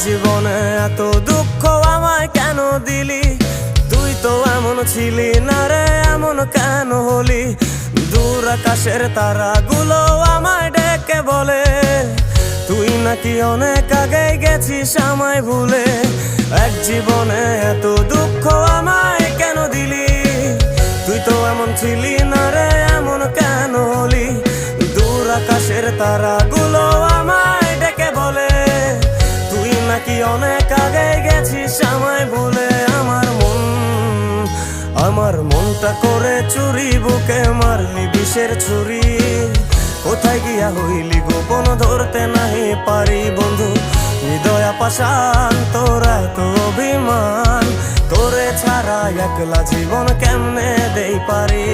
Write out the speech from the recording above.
জীবনে এত দুঃখ আমায় কেন দিলি? তুই তো এমন ছিলি না রে, এমন কেন হলি? দূর আকাশের তারাগুলো আমায় ডেকে বলে তুই নাকি অনেক আগে গেছিস আমায় ভুলে। এক জীবনে এত দুঃখ আমায় কেন দিলি? তুই তো এমন ছিলি না রে, এমন কেন হলি? দূর আকাশের তারাগুলো আমায় ডেকে বলে তুই নাকি অনেক আগে গেছিস আমায় ভুলে। আমার মনটা করে চুরি, বুকে মারলি বিষের ছুরি। কোথায় গিয়া হইলি গোপন ধরতে নাহি পারি বন্ধু। হৃদয় পাষাণ তোর এত অভিমান, তোরে ছাড়া একলা জীবন কেমনে দেই পারি?